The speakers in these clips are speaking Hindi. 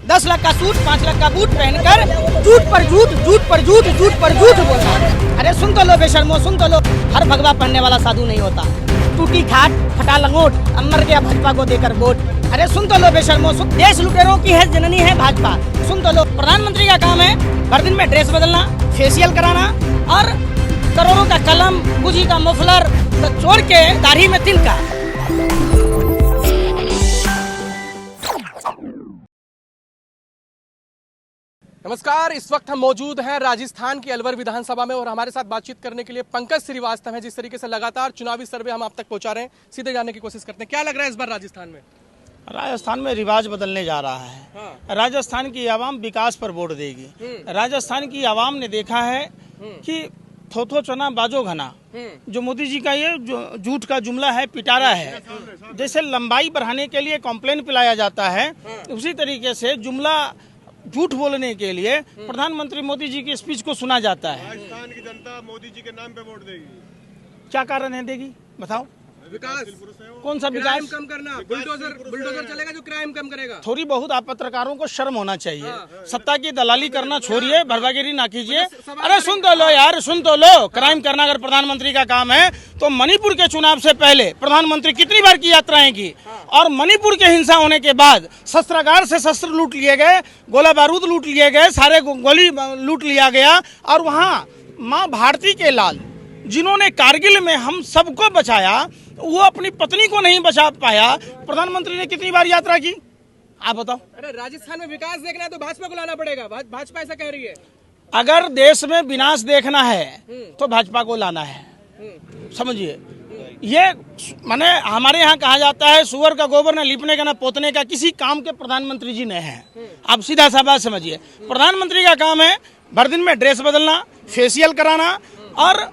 10 लाख का सूट 5 लाख का बूट पहनकर झूठ पर झूठ, झूठ पर झूठ, झूठ पर झूठ बोलना। अरे सुन तो लो बेशर्मो, सुन तो लो, हर भगवा पहनने वाला साधु नहीं होता। टूटी खाट फटा लंगोट, अमर गया भाजपा को देकर वोट। अरे सुन तो लो बेशर्मो, देश लुटेरों की है जननी है भाजपा। सुन तो लो, प्रधानमंत्री का काम है हर दिन में ड्रेस बदलना, फेशियल कराना और करोड़ों का कलम, गुजी का मफलर, तो चोर के दाढ़ी में तिनका। नमस्कार, इस वक्त हम मौजूद हैं राजस्थान की अलवर विधानसभा में और हमारे साथ बातचीत करने के लिए पंकज श्रीवास्तव हैं। जिस तरीके से लगातार चुनावी सर्वे हम आप तक पहुंचा रहे हैं, सीधे जाने की कोशिश करते हैं। क्या लग रहा है इस बार राजस्थान में? राजस्थान में रिवाज बदलने जा रहा है। हाँ। राजस्थान की आवाम विकास पर वोट देगी। राजस्थान की आवाम ने देखा है कि थोथो चना बाजो घना, जो मोदी जी का ये जो झूठ का जुमला है, पिटारा है। जैसे लंबाई बढ़ाने के लिए कॉम्प्लेन पिलाया जाता है, उसी तरीके से जुमला झूठ बोलने के लिए प्रधानमंत्री मोदी जी की स्पीच को सुना जाता है। राजस्थान की जनता मोदी जी के नाम पे वोट देगी। क्या कारण है देगी, बताओ? विकास। कौन सा क्राइम विकास? कम करना, बुलडोजर चलेगा जो क्राइम कम करेगा। थोड़ी बहुत आप पत्रकारों को शर्म होना चाहिए। सत्ता की दलाली करना छोड़िए, भरवागिरी ना कीजिए। अरे सुन तो लो यार, सुन तो लो। क्राइम करना अगर प्रधानमंत्री का काम है तो मणिपुर के चुनाव से पहले प्रधानमंत्री कितनी बार की यात्राएं की, और मणिपुर के हिंसा होने के बाद शस्त्रागार से शस्त्र लूट लिए गए, गोला बारूद लूट लिए गए, सारे गोली लूट लिया गया। और वहाँ माँ भारती के लाल, जिन्होंने कारगिल में हम सबको बचाया, वो अपनी पत्नी को नहीं बचा पाया। प्रधानमंत्री ने कितनी बार यात्रा की, आप बताओ? अरे राजस्थान में विकास देखना है तो भाजपा को लाना पड़ेगा। भाजपा ऐसा कह रही है। अगर देश में विनाश देखना है तो भाजपा को लाना है, समझिए। ये माने हमारे यहाँ कहा जाता है, सुअर का गोबर न लिपने का न पोतने का, किसी काम के प्रधानमंत्री जी ने है। आप सीधा सा बात समझिए। प्रधानमंत्री का काम है भर दिन में ड्रेस बदलना, फेशियल कराना और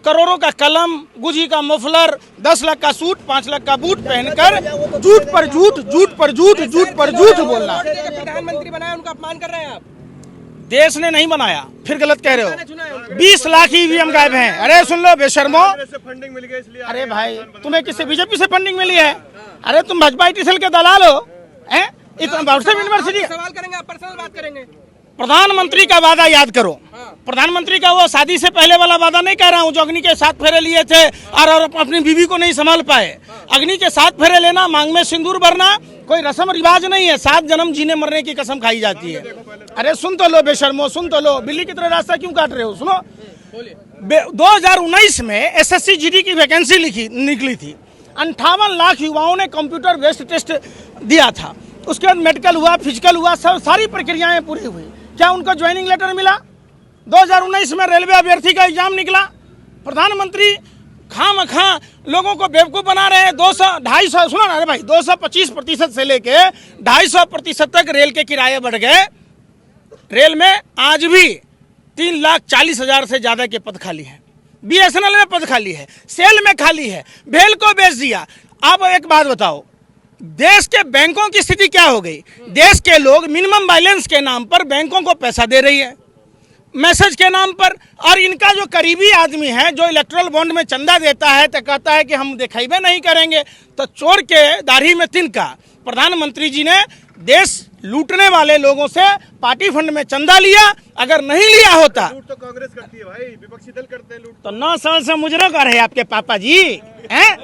करोड़ों का कलम, गुजी का मफलर, 10 लाख का सूट 5 लाख का बूट पहनकर झूठ पर झूठ, झूठ पर झूठ, झूठ पर झूठ बोलना। प्रधानमंत्री बनाया, उनका अपमान कर रहे हैं आप। देश ने नहीं बनाया, फिर गलत कह रहे हो। 20 लाख ईवीएम गायब हैं। अरे सुन लो बेशर्मो, फंडिंग मिल गई इसलिए। अरे भाई, तुम्हें किससे, बीजेपी से फंडिंग मिली है? अरे तुम भाजपा ITCL के दलाल हो, हैं? इतना व्हाट्सएप यूनिवर्सिटी। सवाल करेंगे, आप पर्सनल बात करेंगे। प्रधानमंत्री का वादा याद करो। प्रधानमंत्री का वो शादी से पहले वाला वादा नहीं कह रहा हूँ, जो अग्नि के 7 फेरे लिए थे और अपनी बीवी को नहीं संभाल पाए। अग्नि के 7 फेरे लेना, मांग में सिंदूर भरना कोई रस्म रिवाज नहीं है। 7 जन्म जीने मरने की कसम खाई जाती है। अरे सुन तो लो बेशर्मो, सुन तो लो। बिल्ली की तरह रास्ता क्यों काट रहे हो? सुनो, 2019 में SSC GD की वैकेंसी निकली थी। 58 लाख युवाओं ने कंप्यूटर बेस्ड टेस्ट दिया था। उसके बाद मेडिकल हुआ, फिजिकल हुआ, सब सारी प्रक्रियाएं पूरी हुई। क्या उनको ज्वाइनिंग लेटर मिला? 2019 में रेलवे अभ्यर्थी का एग्जाम निकला। प्रधानमंत्री खामखा लोगों को बेवकूफ बना रहे हैं। 200-250, सुनो ना, अरे भाई, 225% से लेके 250% तक रेल के किराए बढ़ गए। रेल में आज भी 3,40,000 से ज्यादा के पद खाली हैं। BSNL में पद खाली है, सेल में खाली है, भेल को बेच दिया। अब एक बात बताओ, देश के बैंकों की स्थिति क्या हो गई? देश के लोग मिनिमम बैलेंस के नाम पर बैंकों को पैसा दे रही है, मैसेज के नाम पर। और इनका जो करीबी आदमी है, जो इलेक्ट्रल बॉन्ड में चंदा देता है, तो कहता है कि हम दिखाइबे नहीं करेंगे। तो चोर के दाढ़ी में तिनका। प्रधानमंत्री जी ने देश लूटने वाले लोगों से पार्टी फंड में चंदा लिया। अगर नहीं लिया होता, लूट तो कांग्रेस करती है भाई, विपक्षी दल करते हैं लूट। तो 9 साल से मुजरा कर रहे आपके पापा जी हैं?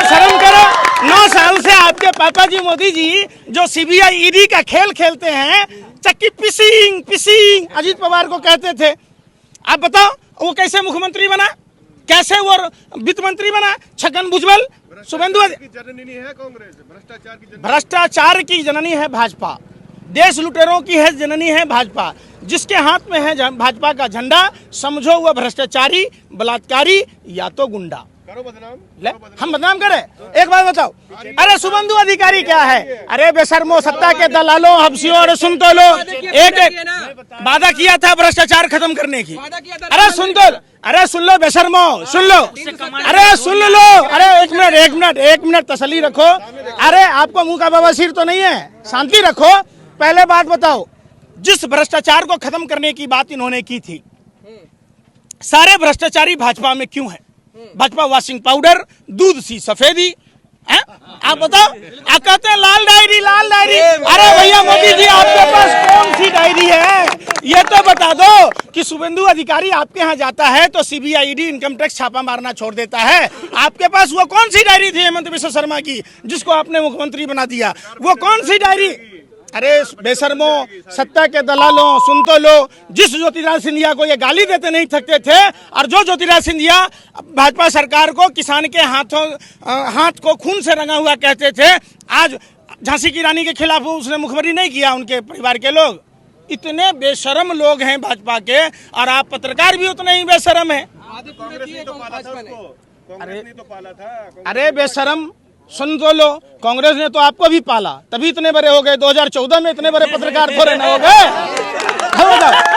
शर्म करो। 9 साल से आपके पापा जी मोदी जी जो CBI ED का खेल खेलते हैं, चक्की पिसिंग पिसिंग अजीत पवार को कहते थे। आप बताओ वो कैसे मुख्यमंत्री बना, कैसे वो वित्त मंत्री बना? छगन भुजबल, शुभेंदु जननी है कांग्रेस, भ्रष्टाचार की जननी है भाजपा। देश लुटेरों की है जननी है भाजपा। जिसके हाथ में है भाजपा का झंडा, समझो वह भ्रष्टाचारी, बलात्कारी या तो गुंडा। करो बदनाम। ले, हम बदनाम करें? एक बात बताओ, अरे शुभेंदु अधिकारी क्या है? अरे बेशर्मो, सत्ता के दलालों, हब्सियों। अरे सुन तो लो, एक वादा किया था भ्रष्टाचार खत्म करने की। अरे सुन तो, अरे सुन लो बेशर्मो, सुन लो। अरे सुन लो, अरे एक मिनट तसल्ली रखो। अरे आपको मुंह का बवासीर तो नहीं है, शांति रखो। पहले बात बताओ, जिस भ्रष्टाचार को खत्म करने की बात इन्होंने की थी, सारे भ्रष्टाचारी भाजपा में क्यों है? भाजपा वॉशिंग पाउडर, दूध सी सफेदी, आप बताओ। कहते हैं लाल डायरी, लाल डायरी। अरे भैया आपके पास कौन सी डायरी है ये तो बता दो कि शुभेंदु अधिकारी आपके यहाँ जाता है तो सीबीआई ईडी इनकम टैक्स छापा मारना छोड़ देता है। आपके पास वो कौन सी डायरी थी हेमंत बिश्व शर्मा की जिसको आपने मुख्यमंत्री बना दिया? वो कौन सी डायरी? अरे बेशर्मो, सत्ता के दलालों, सुन तो लो, जिस ज्योतिरादित्य सिंधिया को ये गाली देते नहीं थकते थे और जो ज्योतिरादित्य सिंधिया भाजपा सरकार को किसान के हाथ को खून से रंगा हुआ कहते थे, आज झांसी की रानी के खिलाफ उसने मुखबरी नहीं किया। उनके परिवार के लोग इतने बेशरम लोग हैं भाजपा के, और आप पत्रकार भी उतने ही बेशरम हैं। कांग्रेस ने तो पाला था उसको, कांग्रेस ने तो पाला था। अरे बेशरम, सुन तो लो, कांग्रेस ने तो आपको भी पाला, तभी इतने बड़े हो गए। 2014 में इतने बड़े पत्रकार थोड़े ना हो गए।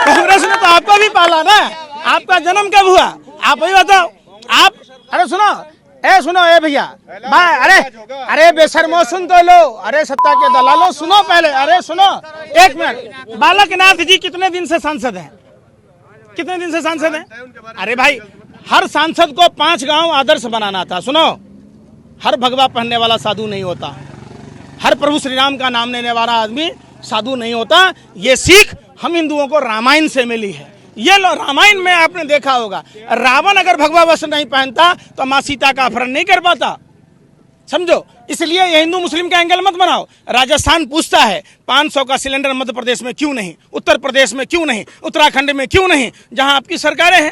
कांग्रेस ने तो आपको भी पाला ना। आपका जन्म कब हुआ आप वही बताओ। आप अरे सुनो ए भैया, अरे बेशर्मो सुन तो लो, अरे सत्ता के दलालों सुनो पहले, अरे सुनो एक मिनट। बालकनाथ जी कितने दिन से सांसद हैं? कितने दिन से सांसद हैं? अरे भाई, हर सांसद को 5 गांव आदर्श बनाना था। सुनो, हर भगवा पहनने वाला साधु नहीं होता, हर प्रभु श्री राम का नाम लेने वाला आदमी साधु नहीं होता। ये सीख हम हिंदुओं को रामायण से मिली है। ये लो, रामायण में आपने देखा होगा, रावण अगर भगवा वस्त्र नहीं पहनता तो माँ सीता का अपहरण नहीं कर पाता, समझो। इसलिए ये हिंदू मुस्लिम का एंगल मत बनाओ। राजस्थान पूछता है 500 का सिलेंडर मध्य प्रदेश में क्यों नहीं, उत्तर प्रदेश में क्यों नहीं, उत्तराखंड में क्यों नहीं, जहां आपकी सरकारें हैं?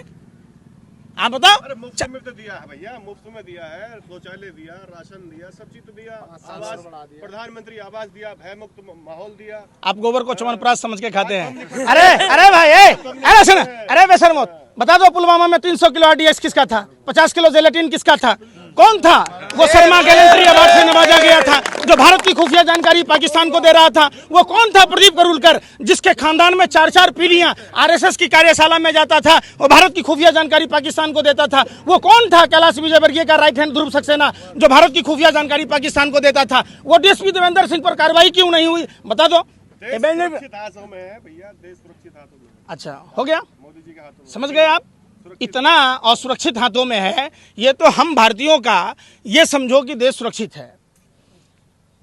आप बताओ। अरे मुफ्त में तो दिया है भैया, मुफ्त में दिया है, शौचालय दिया, राशन दिया, सब चीज तो दिया, आवास, प्रधानमंत्री आवास दिया, भय मुक्त माहौल दिया। आप गोबर को च्यवनप्राश समझ के खाते हैं। अरे भाई, अरे सुन, अरे बेशर्मो, बता दो पुलवामा में 300 किलो RDX किसका था? 50 किलो जेलेटिन किसका था? कौन था वो? शर्मा गैलेंट्री अवार्ड से नवाजा गया था, जो भारत की खुफिया जानकारी पाकिस्तान को दे रहा था। वो कौन था? प्रदीप करूलकर, जिसके खानदान में 4-4 पीढ़ियां RSS की कार्यशाला में जाता था, वो भारत की खुफिया जानकारी पाकिस्तान को देता था। वो कौन था? कैलाश विजयवर्गीय का राइट हैंड ध्रुव सक्सेना, जो भारत की खुफिया जानकारी पाकिस्तान को देता था। वो DSP देवेंद्र सिंह पर कार्रवाई क्यों नहीं हुई? बता दो। सुरक्षित हाथों में है भैया, देश सुरक्षित हाथों में। अच्छा, हो गया, मोदी जी के हाथों में। समझ गए आप? इतना असुरक्षित हाथों में है ये, तो हम भारतीयों का ये समझो कि देश सुरक्षित है।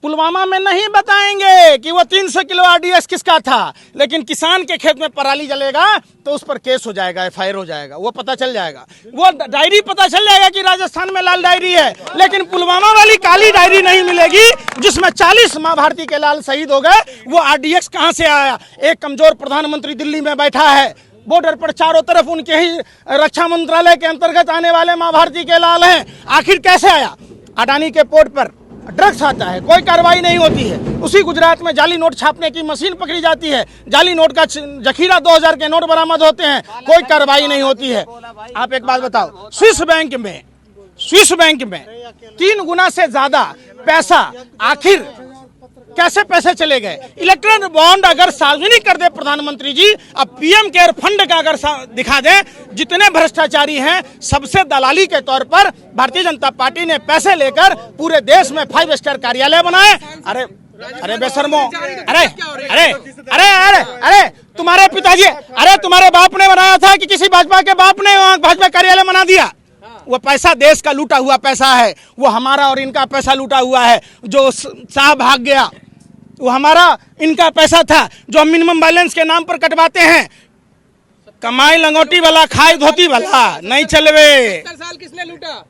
पुलवामा में नहीं बताएंगे कि वो 300 किलो RDX किसका था, लेकिन किसान के खेत में पराली जलेगा तो उस पर केस हो जाएगा, FIR हो जाएगा, वो पता चल जाएगा। वो डायरी पता चल जाएगा कि राजस्थान में लाल डायरी है, लेकिन पुलवामा वाली काली डायरी नहीं मिलेगी जिसमें 40 माँ भारती के लाल शहीद हो गए। वो RDX कहाँ से आया? एक कमजोर प्रधानमंत्री दिल्ली में बैठा है, बॉर्डर पर चारों तरफ उनके ही रक्षा मंत्रालय के अंतर्गत आने वाले माँ भारती के लाल हैं। आखिर कैसे आया? अडानी के पोर्ट पर ड्रग्स आता है, कोई कार्रवाई नहीं होती है। उसी गुजरात में जाली नोट छापने की मशीन पकड़ी जाती है, जाली नोट का जखीरा 2000 के नोट बरामद होते हैं, कोई कार्रवाई नहीं होती है। आप एक बात बताओ, स्विस बैंक में 3 गुना से ज्यादा पैसा आखिर कैसे पैसे चले गए? इलेक्ट्रॉन बॉन्ड अगर सार्वजनिक कर दे प्रधानमंत्री जी, अब PM केयर फंड का अगर दिखा दे, जितने भ्रष्टाचारी हैं सबसे दलाली के तौर पर भारतीय जनता पार्टी ने पैसे लेकर पूरे देश में 5 स्टार कार्यालय बनाए। अरे बेशर्मो, अरे तुम्हारे पिताजी, अरे तुम्हारे बाप ने बनाया था कि किसी भाजपा के बाप ने वहाँ भाजपा कार्यालय बना दिया? वो पैसा देश का लूटा हुआ पैसा है, वो हमारा और इनका पैसा लूटा हुआ है। जो साहब भाग गया वो हमारा इनका पैसा था, जो हम मिनिमम बैलेंस के नाम पर कटवाते हैं। कमाई लंगोटी वाला, खाए धोती वाला नहीं चलवे। 70 साल किसने लूटा?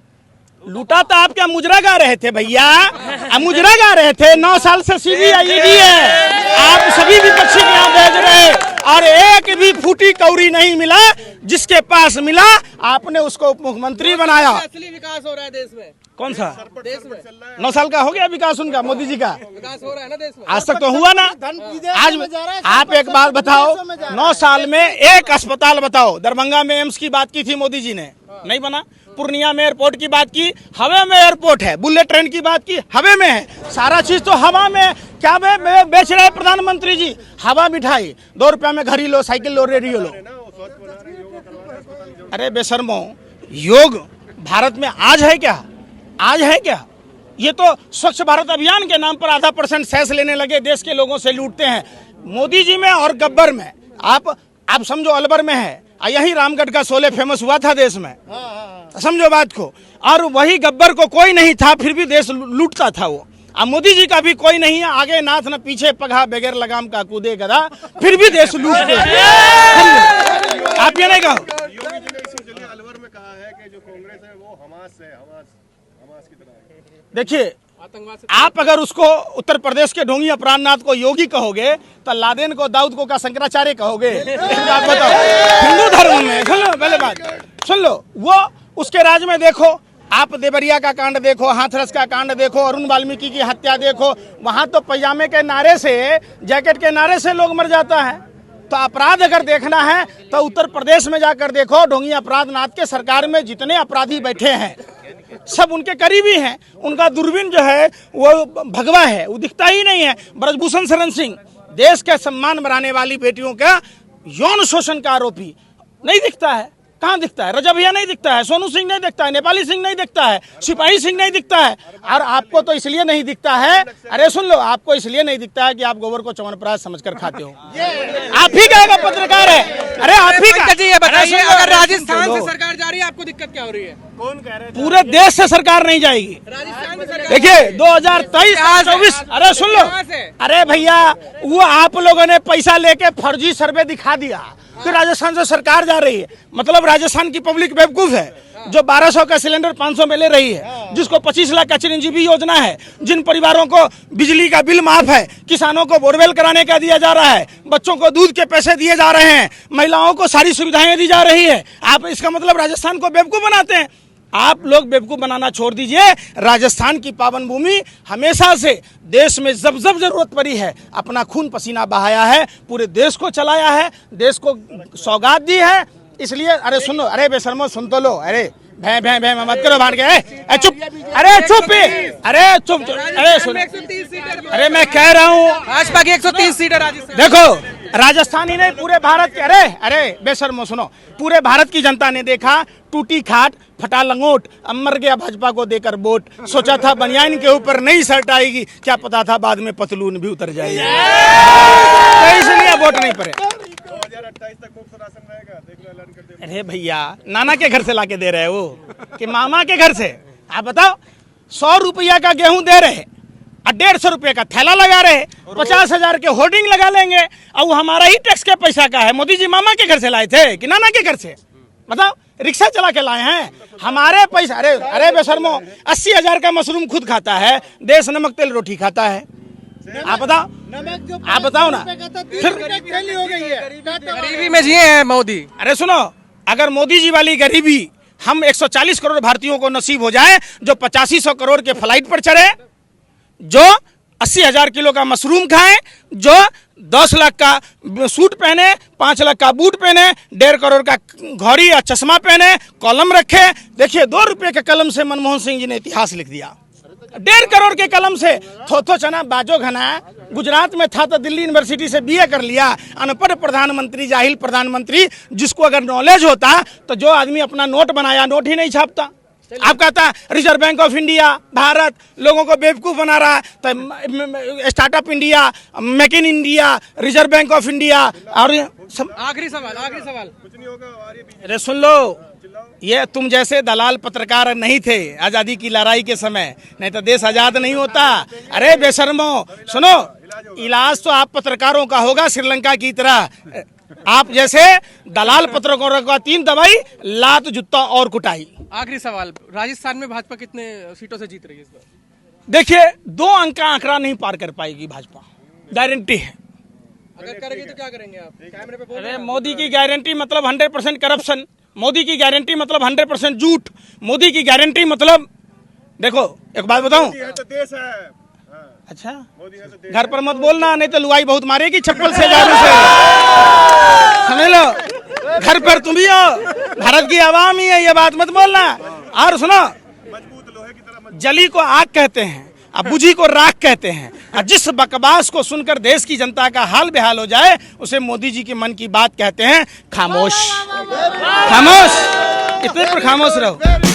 लूटा तो आप क्या मुजरा गा रहे थे भैया? आप मुजरा गा रहे थे। 9 साल से CBI ईडी है, आप सभी विपक्षी के यहाँ भेज रहे, और एक भी फूटी कौड़ी नहीं मिला। जिसके पास मिला आपने उसको उप मुख्यमंत्री बनाया। असली विकास हो रहा है देश में। कौन सा? देश में 9 साल का हो गया विकास उनका, मोदी जी का विकास हो रहा है ना देश में। आज तक तो हुआ ना। आज आप एक बात बताओ, 9 साल में एक अस्पताल बताओ। दरभंगा में एम्स की बात की थी मोदी जी ने, नहीं बना। पूर्णिया में एयरपोर्ट की बात की, हवा में एयरपोर्ट है। बुलेट ट्रेन की बात की, हवा में है। सारा चीज तो हवा में। क्या बेच रहे प्रधानमंत्री जी? हवा मिठाई, 2 रुपया में घड़ी लो, साइकिल लो, रेडियो लो। अरे बेशर्मो, योग भारत में आज है क्या? आज है क्या? ये तो स्वच्छ भारत अभियान के नाम पर आधा % सेस लेने लगे, देश के लोगों से लूटते हैं। मोदी जी में और गब्बर में आप समझो अलवर में है, यही रामगढ़ का शोले फेमस हुआ था देश में, समझो बात को। और वही गब्बर को कोई नहीं था, फिर भी देश लूटता था वो। अब मोदी जी का भी कोई नहीं है, आगे नाथ न पीछे पगहा बगैर लगाम का कूदे गधा, फिर भी देश लूट दे। आप ये नहीं कहो। योगी जी ने इसी जलिया अलवर में कहा है कि जो कांग्रेस है वो हमास है, हमास की तरह है। देखिए, आतंकवाद से आप अगर उसको उत्तर प्रदेश के ढोंगी अपराधनाथ को योगी कहोगे तो लादेन को दाऊद को का शंकराचार्य कहोगे। आप बताओ, हिंदू धर्म में सुन लो, पहले बात सुन लो, वो उसके राज में देखो, आप देवरिया का कांड देखो, हाथरस का कांड देखो, अरुण वाल्मीकि की हत्या देखो, वहां तो पैजामे के नारे से, जैकेट के नारे से लोग मर जाता है। तो अपराध अगर देखना है तो उत्तर प्रदेश में जाकर देखो, ढोंगी अपराधनाथ के सरकार में जितने अपराधी बैठे हैं सब उनके करीबी हैं। उनका दूरबीन जो है वो भगवा है, वो दिखता ही नहीं है। ब्रजभूषण शरण सिंह, देश के सम्मान बढ़ाने वाली बेटियों का यौन शोषण का आरोपी, नहीं दिखता है। कहाँ दिखता है? रजभिया नहीं दिखता है, सोनू सिंह नहीं दिखता है, नेपाली सिंह नहीं दिखता है, सिपाही सिंह नहीं दिखता है। और आपको तो इसलिए नहीं दिखता है, अरे सुन लो, आपको इसलिए नहीं दिखता है कि आप गोबर को च्यवनप्राश समझकर खाते हो। आप ही का पत्रकार है, अरे आप ही का। ये बताइए, अगर राजस्थान से सरकार जा रही है, आपको दिक्कत क्या हो रही है? कौन कह रहे थे? पूरे देश से सरकार नहीं जाएगी। राजस्थान में सरकार देखिए 2023-24, अरे सुन लो, अरे भैया, वो आप लोगों ने पैसा लेके फर्जी सर्वे दिखा दिया कि राजस्थान से सरकार जा रही है। मतलब राजस्थान की पब्लिक बेवकूफ है जो 1200 का सिलेंडर 500 में ले रही है, जिसको 25 लाख का चिरंजीवी योजना है, जिन परिवारों को बिजली का बिल माफ है, किसानों को बोरवेल कराने का दिया जा रहा है, बच्चों को दूध के पैसे दिए जा रहे हैं, महिलाओं को सारी सुविधाएं दी जा रही है। आप इसका मतलब राजस्थान को बेवकूफ बनाते हैं। आप लोग बेवकूफ बनाना छोड़ दीजिए। राजस्थान की पावन भूमि हमेशा से देश में जब जब जरूरत पड़ी है अपना खून पसीना बहाया है, पूरे देश को चलाया है, देश को सौगात दी है। इसलिए अरे सुनो, अरे बेशर्मो सुन तो लो, अरे भै भै भै मत करो भाड़ के, चुप, अरे चुप, अरे चुप, अरे सुनो, अरे मैं कह रहा हूँ भाजपा की 130 सीटें राजस्थान। देखो, राजस्थान ही नहीं पूरे भारत के, अरे बेशर्मो सुनो, पूरे भारत की जनता ने देखा, टूटी खाट फटा लंगोट, अब मर गया भाजपा को देकर वोट। सोचा था बनियान के ऊपर नई शर्ट आएगी, क्या पता था बाद में पतलून भी उतर जाएगी। तो इसलिए वोट नहीं पड़े। 2028 तक मुफ्त राशन रहेगा, देख लो ऐलान कर दे। अरे भैया, नाना के घर से लाके दे रहे हो कि मामा के घर से? आप बताओ, 100 रुपया का गेहूं दे रहे और 150 रुपये का थैला लगा रहे, 50,000 के होर्डिंग लगा लेंगे, और वो हमारा ही टैक्स के पैसा का है। मोदी जी मामा के घर से लाए थे कि नाना के घर से? बताओ, रिक्शा चला के लाए हैं हमारे पैसा। अरे बेशर्मो, 80,000 का मशरूम खुद खाता है, देश नमक तेल रोटी खाता है। आप बताओ ना, फिर गरीबी में जिए हैं मोदी। अरे सुनो, अगर मोदी जी वाली गरीबी हम 140 करोड़ भारतीयों को नसीब हो जाए, जो 8500 करोड़ के फ्लाइट पर चढ़े, जो 80,000 किलो का मशरूम खाएं, जो 10 लाख का सूट पहने, 5 लाख का बूट पहने, 1.5 करोड़ का घड़ी या चश्मा पहने, कलम रखे। देखिए 2 रुपये के कलम से मनमोहन सिंह जी ने इतिहास लिख दिया। 1.5 करोड़ के कलम से थोथो चना बाजो घना, गुजरात में था तो दिल्ली यूनिवर्सिटी से बीए कर लिया। अनपढ़ प्रधानमंत्री, जाहिल प्रधानमंत्री, जिसको अगर नॉलेज होता तो जो आदमी अपना नोट बनाया, नोट ही नहीं छापता। आप कहता reserve bank of India, Bharat लोगों को बेवकूफ बना रहा है, तो startup India, make in India, reserve bank of India. और आखिरी सवाल कुछ नहीं होगा। अरे सुन लो, ये तुम जैसे दलाल पत्रकार नहीं थे आजादी की लड़ाई के समय, नहीं तो देश आजाद नहीं होता। अरे बेशर्मो सुनो, इलाज तो आप पत्रकारों का होगा श्रीलंका की तरह। आप जैसे दलाल पत्रकारों का 3 दवाई, लात, जूता और कुटाई। आखिरी सवाल, राजस्थान में भाजपा कितने सीटों से जीत रही है इस बार? देखिए 2 अंक का आंकड़ा नहीं पार कर पाएगी भाजपा, गारंटी है। अगर करेगी तो क्या करेंगे आप? कैमरे पे बोल रहे अरे मोदी की गारंटी मतलब 100% करप्शन, मोदी की गारंटी मतलब 100% झूठ, मोदी की गारंटी मतलब, देखो एक बात बताऊं, मोदी है तो देश है। अच्छा मोदी है तो देश घर पर मत बोलना, नहीं तो लुआई बहुत मारेगी चप्पल से, झाड़ू से, समझ लो। घर पर तुम ही हो, भारत की आवाम ही है, ये बात मत बोलना। और सुनो, मजबूत लोहे की तरह जली को आग कहते हैं, अब बुझी को राख कहते हैं। और जिस बकवास को सुनकर देश की जनता का हाल बेहाल हो जाए, उसे मोदी जी के मन की बात कहते हैं खामोश। खामोश, इतने पर खामोश रहो।